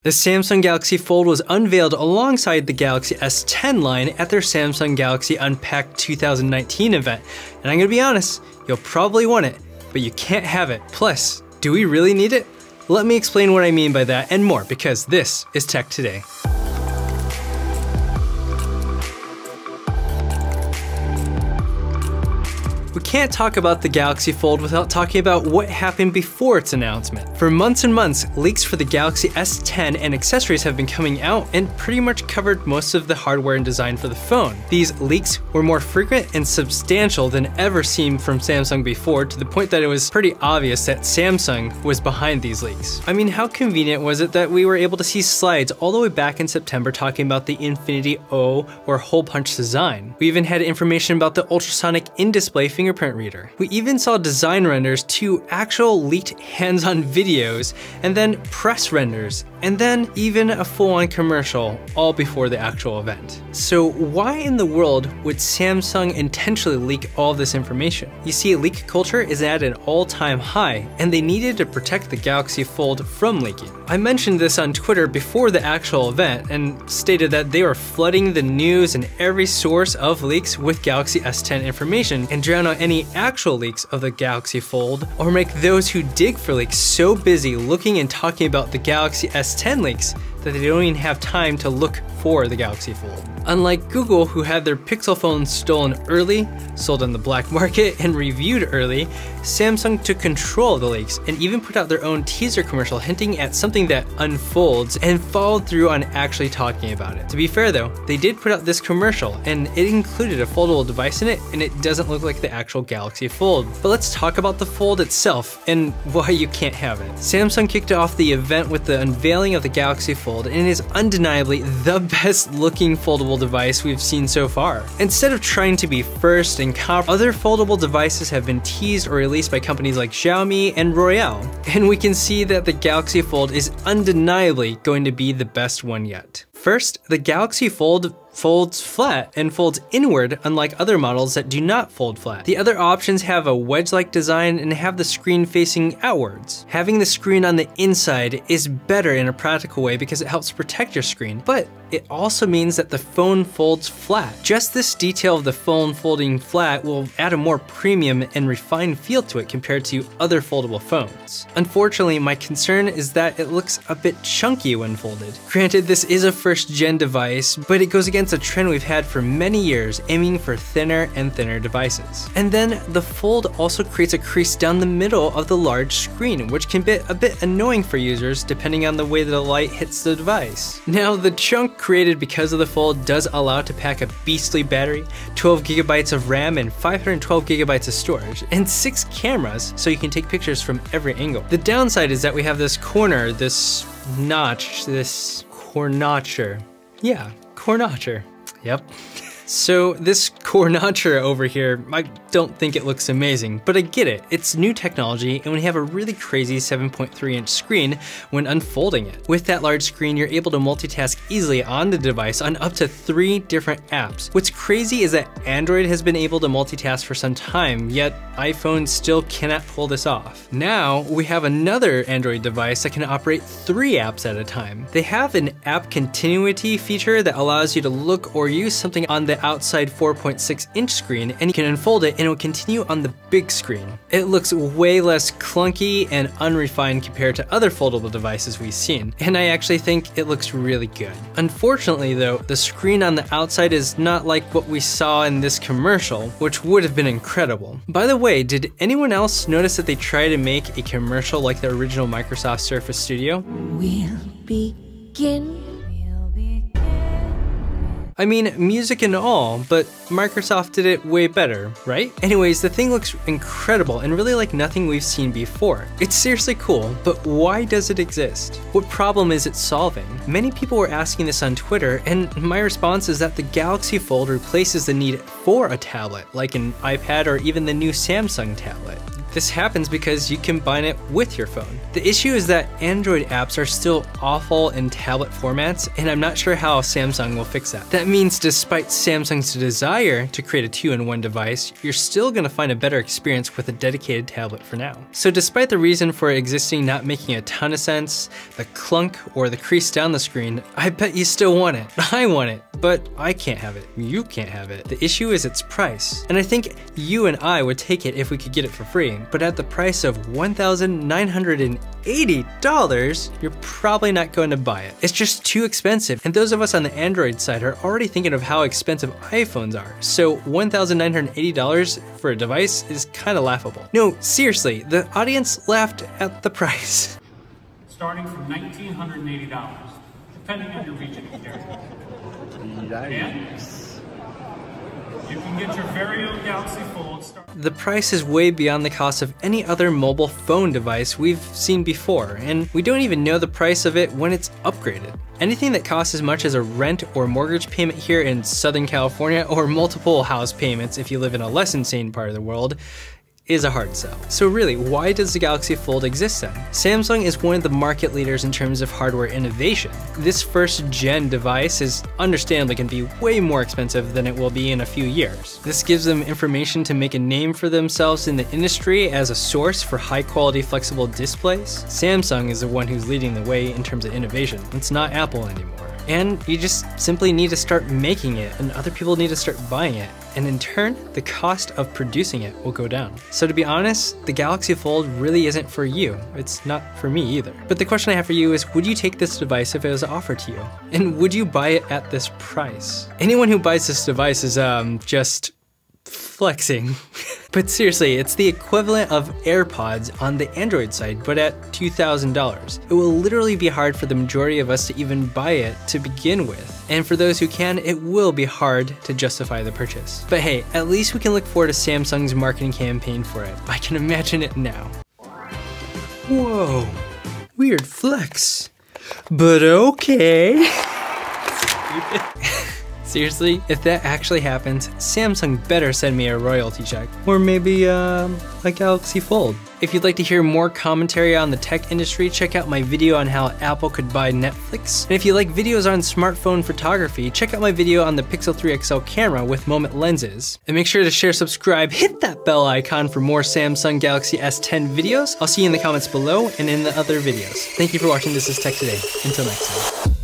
The Samsung Galaxy Fold was unveiled alongside the Galaxy S10 line at their Samsung Galaxy Unpacked 2019 event. And I'm gonna be honest, you'll probably want it, but you can't have it. Plus, do we really need it? Let me explain what I mean by that and more, because this is Tech Today. We can't talk about the Galaxy Fold without talking about what happened before its announcement. For months and months, leaks for the Galaxy S10 and accessories have been coming out and pretty much covered most of the hardware and design for the phone. These leaks were more frequent and substantial than ever seen from Samsung before, to the point that it was pretty obvious that Samsung was behind these leaks. I mean, how convenient was it that we were able to see slides all the way back in September talking about the Infinity O or hole punch design. We even had information about the ultrasonic in-display fingerprint reader. We even saw design renders to actual leaked hands-on videos, and then press renders, and then even a full-on commercial, all before the actual event. So why in the world would Samsung intentionally leak all this information? You see, leak culture is at an all-time high, and they needed to protect the Galaxy Fold from leaking. I mentioned this on Twitter before the actual event and stated that they were flooding the news and every source of leaks with Galaxy S10 information and drown out any actual leaks of the Galaxy Fold, or make those who dig for leaks so busy looking and talking about the Galaxy S10 leaks that they don't even have time to look for the Galaxy Fold. Unlike Google, who had their Pixel phones stolen early, sold on the black market, and reviewed early, Samsung took control of the leaks and even put out their own teaser commercial hinting at something that unfolds, and followed through on actually talking about it. To be fair though, they did put out this commercial and it included a foldable device in it, and it doesn't look like the actual Galaxy Fold. But let's talk about the Fold itself and why you can't have it. Samsung kicked off the event with the unveiling of the Galaxy Fold, and it is undeniably the best looking foldable device we've seen so far. Instead of trying to be first and copy, other foldable devices have been teased or released by companies like Xiaomi and Royale, and we can see that the Galaxy Fold is undeniably going to be the best one yet. First, the Galaxy Fold folds flat and folds inward, unlike other models that do not fold flat. The other options have a wedge-like design and have the screen facing outwards. Having the screen on the inside is better in a practical way because it helps protect your screen, but it also means that the phone folds flat. Just this detail of the phone folding flat will add a more premium and refined feel to it compared to other foldable phones. Unfortunately, my concern is that it looks a bit chunky when folded. Granted, this is a first-gen device, but it goes against a trend we've had for many years, aiming for thinner and thinner devices. And then the Fold also creates a crease down the middle of the large screen, which can be a bit annoying for users depending on the way the light hits the device. Now, the chunk created because of the Fold does allow it to pack a beastly battery, 12 gigabytes of RAM and 512 gigabytes of storage, and 6 cameras so you can take pictures from every angle. The downside is that we have this corner, this notch, this cornotcher. Yeah, cornotcher. Yep. So this cornotcher over here, I don't think it looks amazing, but I get it. It's new technology, and we have a really crazy 7.3-inch screen when unfolding it. With that large screen, you're able to multitask easily on the device on up to 3 different apps. What's crazy is that Android has been able to multitask for some time, yet iPhone still cannot pull this off. Now, we have another Android device that can operate 3 apps at a time. They have an app continuity feature that allows you to look or use something on the outside 4.6-inch screen, and you can unfold it and it will continue on the big screen. It looks way less clunky and unrefined compared to other foldable devices we've seen, and I actually think it looks really good. Unfortunately though, the screen on the outside is not like what we saw in this commercial, which would have been incredible. By the way, did anyone else notice that they tried to make a commercial like the original Microsoft Surface Studio? We'll begin. I mean, music and all, but Microsoft did it way better, right? Anyways, the thing looks incredible and really like nothing we've seen before. It's seriously cool, but why does it exist? What problem is it solving? Many people were asking this on Twitter, and my response is that the Galaxy Fold replaces the need for a tablet, like an iPad or even the new Samsung tablet. This happens because you combine it with your phone. The issue is that Android apps are still awful in tablet formats, and I'm not sure how Samsung will fix that. That means despite Samsung's desire to create a two-in-one device, you're still gonna find a better experience with a dedicated tablet for now. So despite the reason for existing not making a ton of sense, the clunk or the crease down the screen, I bet you still want it. I want it, but I can't have it. You can't have it. The issue is its price. And I think you and I would take it if we could get it for free, but at the price of $1,980, you're probably not going to buy it. It's just too expensive, and those of us on the Android side are already thinking of how expensive iPhones are, so $1,980 for a device is kind of laughable. No, seriously, the audience laughed at the price. Starting from $1,980, depending on your region and territory. Yikes. You can get your very own Galaxy Fold. The price is way beyond the cost of any other mobile phone device we've seen before, and we don't even know the price of it when it's upgraded. Anything that costs as much as a rent or mortgage payment here in Southern California, or multiple house payments if you live in a less insane part of the world, is a hard sell. So really, why does the Galaxy Fold exist then? Samsung is one of the market leaders in terms of hardware innovation. This first gen device is understandably going to be way more expensive than it will be in a few years. This gives them information to make a name for themselves in the industry as a source for high quality flexible displays. Samsung is the one who's leading the way in terms of innovation. It's not Apple anymore. And you just simply need to start making it, and other people need to start buying it. And in turn, the cost of producing it will go down. So to be honest, the Galaxy Fold really isn't for you. It's not for me either. But the question I have for you is, would you take this device if it was offered to you? And would you buy it at this price? Anyone who buys this device is just flexing. But seriously, it's the equivalent of AirPods on the Android side, but at $2,000. It will literally be hard for the majority of us to even buy it to begin with. And for those who can, it will be hard to justify the purchase. But hey, at least we can look forward to Samsung's marketing campaign for it. I can imagine it now. Whoa, weird flex, but okay. Seriously, if that actually happens, Samsung better send me a royalty check. Or maybe a Galaxy Fold. If you'd like to hear more commentary on the tech industry, check out my video on how Apple could buy Netflix. And if you like videos on smartphone photography, check out my video on the Pixel 3 XL camera with moment lenses. And make sure to share, subscribe, hit that bell icon for more Samsung Galaxy S10 videos. I'll see you in the comments below and in the other videos. Thank you for watching This Is Tech Today. Until next time.